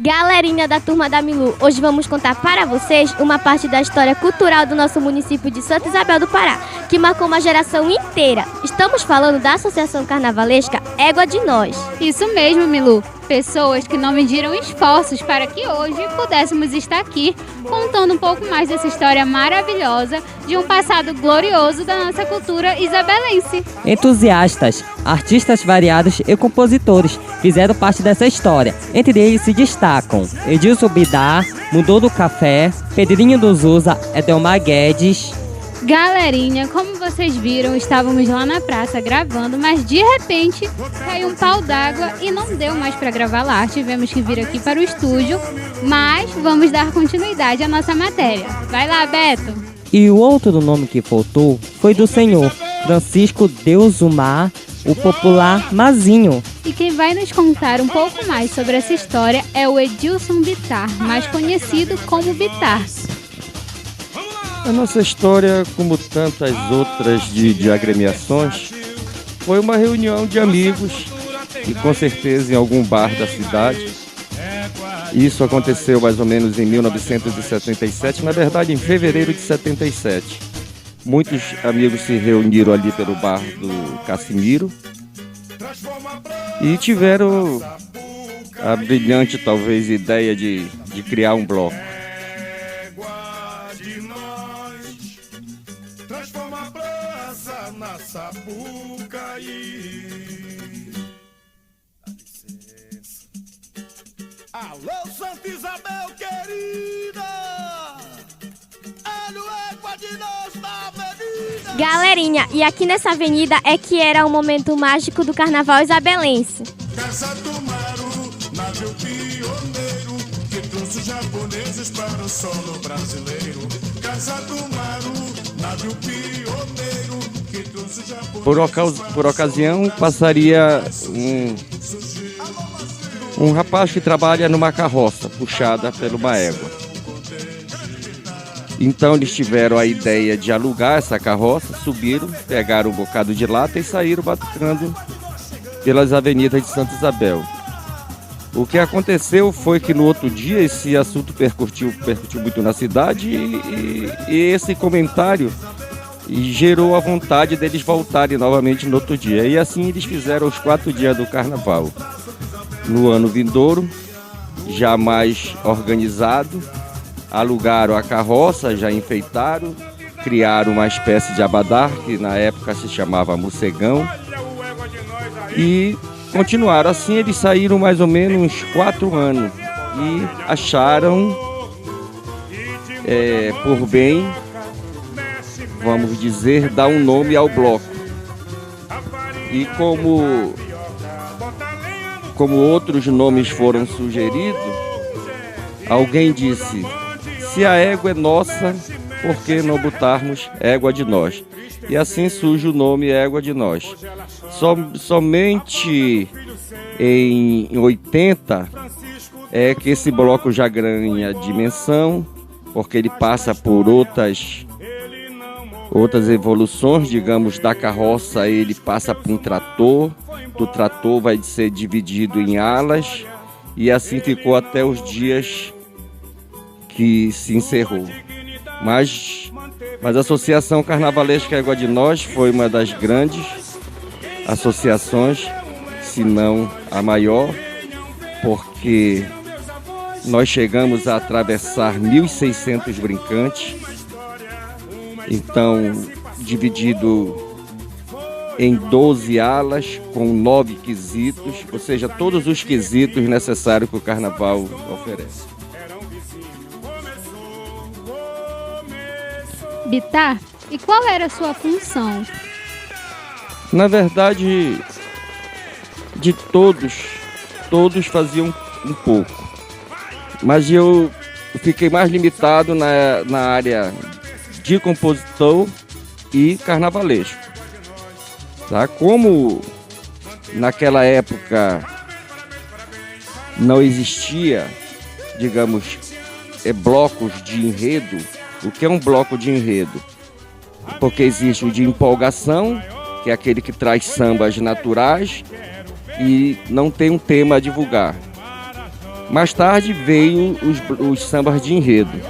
Galerinha da Turma da Milu, hoje vamos contar para vocês uma parte da história cultural do nosso município de Santa Isabel do Pará, que marcou uma geração inteira. Estamos falando da Associação Carnavalesca Égua de Nós. Isso mesmo, Milu. Pessoas que não mediram esforços para que hoje pudéssemos estar aqui contando um pouco mais dessa história maravilhosa de um passado glorioso da nossa cultura isabelense. Entusiastas, artistas variados e compositores fizeram parte dessa história. Entre eles se destacam Edilson Bidar, Mudou do Café, Pedrinho do Zusa, Edelmar Guedes. Galerinha, como vocês viram, estávamos lá na praça gravando, mas de repente caiu um pau d'água e não deu mais para gravar lá. Tivemos que vir aqui para o estúdio, mas vamos dar continuidade à nossa matéria. Vai lá, Beto! E o outro nome que faltou foi do senhor Francisco Deusumar, o popular Mazinho. E quem vai nos contar um pouco mais sobre essa história é o Edilson Bitar, mais conhecido como Bitar. A nossa história, como tantas outras de agremiações, foi uma reunião de amigos e com certeza em algum bar da cidade. Isso aconteceu mais ou menos em 1977, na verdade em fevereiro de 77. Muitos amigos se reuniram ali pelo bar do Cassimiro e tiveram a brilhante, talvez, ideia de criar um bloco. Transforma a praça na Sapucaí. Dá licença. Alô, Santa Isabel querida, olha o Égua de Nós na avenida. Galerinha, e aqui nessa avenida é que era o momento mágico do carnaval isabelense. Casa do Maru, navio pioneiro, que trouxe os japoneses para o solo brasileiro. Casa do Maru, navio pioneiro, que trouxe os japoneses. Por ocasião, passaria um rapaz que trabalha numa carroça puxada por uma égua. Então eles tiveram a ideia de alugar essa carroça, subiram, pegaram um bocado de lata e saíram batucando pelas avenidas de Santa Isabel. O que aconteceu foi que no outro dia esse assunto percutiu muito na cidade e esse comentário gerou a vontade deles voltarem novamente no outro dia. E assim eles fizeram os 4 dias do carnaval. No ano vindouro, já mais organizado, alugaram a carroça, já enfeitaram, criaram uma espécie de abadá, que na época se chamava morcegão, e continuaram assim. Eles saíram mais ou menos uns 4 anos e acharam por bem, vamos dizer, dar um nome ao bloco. E como outros nomes foram sugeridos, alguém disse: se a égua é nossa, por que não botarmos Égua de Nós? E assim surge o nome Égua de Nós. Somente em 80 é que esse bloco já ganha dimensão, porque ele passa por outras evoluções, digamos, da carroça ele passa para um trator, do trator vai ser dividido em alas e assim ficou até os dias que se encerrou. Mas a Associação Carnavalesca Égua de Nós foi uma das grandes associações, se não a maior, porque nós chegamos a atravessar 1.600 brincantes, então dividido em 12 alas, com 9 quesitos, ou seja, todos os quesitos necessários que o carnaval oferece. Bitar, e qual era a sua função? Na verdade, de todos faziam um pouco, mas eu fiquei mais limitado na área de compositor e carnavalesco. Tá? Como naquela época não existia, digamos, blocos de enredo. O que é um bloco de enredo? Porque existe o de empolgação, que é aquele que traz sambas naturais e não tem um tema a divulgar. Mais tarde veio os sambas de enredo.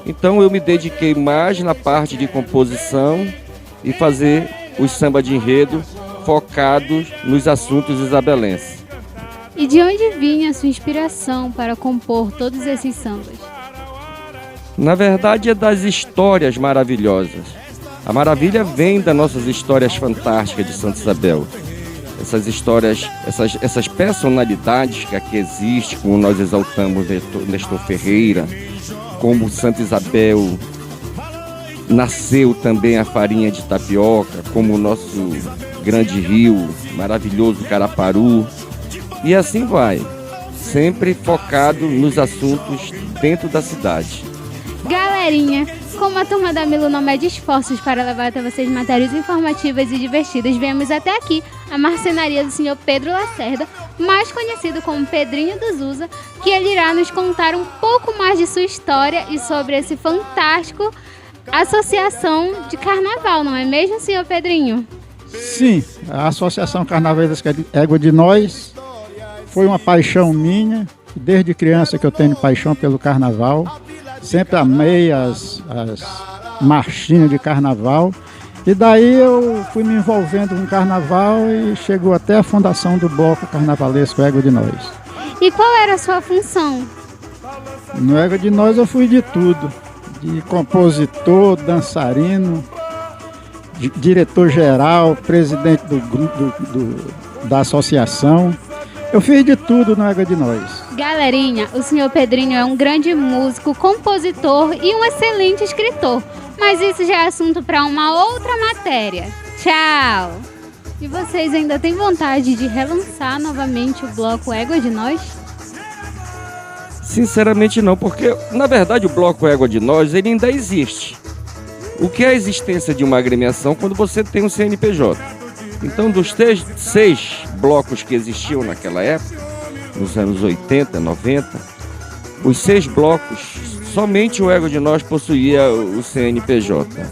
Então eu me dediquei mais na parte de composição e fazer os sambas de enredo focados nos assuntos isabelenses. E de onde vinha a sua inspiração para compor todos esses sambas? Na verdade, é das histórias maravilhosas. A maravilha vem das nossas histórias fantásticas de Santa Isabel. Essas histórias, essas personalidades que aqui existem, como nós exaltamos Nestor Ferreira, como Santa Isabel nasceu também a farinha de tapioca, como o nosso grande rio, maravilhoso Caraparu. E assim vai, sempre focado nos assuntos dentro da cidade. Galerinha, como a turma da Milu não mede esforços para levar até vocês matérias informativas e divertidas, viemos até aqui a marcenaria do senhor Pedro Lacerda, mais conhecido como Pedrinho do Zusa, que ele irá nos contar um pouco mais de sua história e sobre esse fantástico associação de carnaval, não é mesmo, senhor Pedrinho? Sim, a Associação Carnavalesca Égua de Nós foi uma paixão minha, desde criança que eu tenho paixão pelo carnaval. Sempre amei as marchinhas de carnaval. E daí eu fui me envolvendo com carnaval e chegou até a fundação do Bloco Carnavalesco Égua de Nós. E qual era a sua função? No Égua de Nós eu fui de tudo. De compositor, dançarino, diretor-geral, presidente da associação. Eu fiz de tudo no Égua de Nós. Galerinha, o senhor Pedrinho é um grande músico, compositor e um excelente escritor. Mas isso já é assunto para uma outra matéria. Tchau! E vocês ainda têm vontade de relançar novamente o bloco Égua de Nós? Sinceramente não, porque na verdade o Bloco Égua de Nós ele ainda existe. O que é a existência de uma agremiação quando você tem um CNPJ? Então, dos 6 blocos que existiam naquela época, nos anos 80, 90, os 6 blocos, somente o Égua de Nós possuía o CNPJ.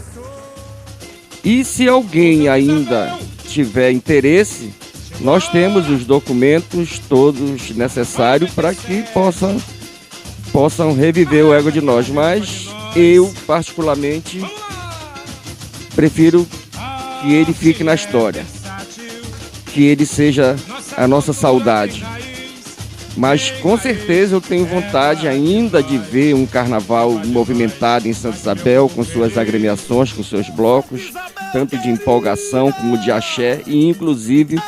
E se alguém ainda tiver interesse, nós temos os documentos todos necessários para que possam reviver o Égua de Nós. Mas eu, particularmente, prefiro que ele fique na história, que ele seja a nossa saudade. Mas com certeza eu tenho vontade ainda de ver um carnaval movimentado em Santa Isabel, com suas agremiações, com seus blocos, tanto de empolgação como de axé e inclusive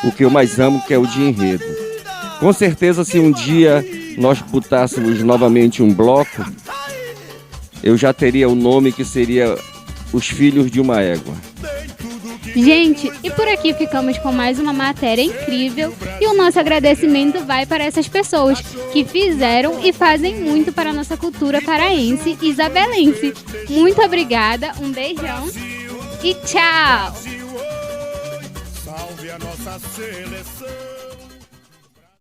o que eu mais amo, que é o de enredo. Com certeza, se um dia nós botássemos novamente um bloco, eu já teria o nome que seria Os Filhos de uma Égua. Gente, e por aqui ficamos com mais uma matéria incrível e o nosso agradecimento vai para essas pessoas que fizeram e fazem muito para a nossa cultura paraense e isabelense. Muito obrigada, um beijão e tchau! Salve a nossa seleção!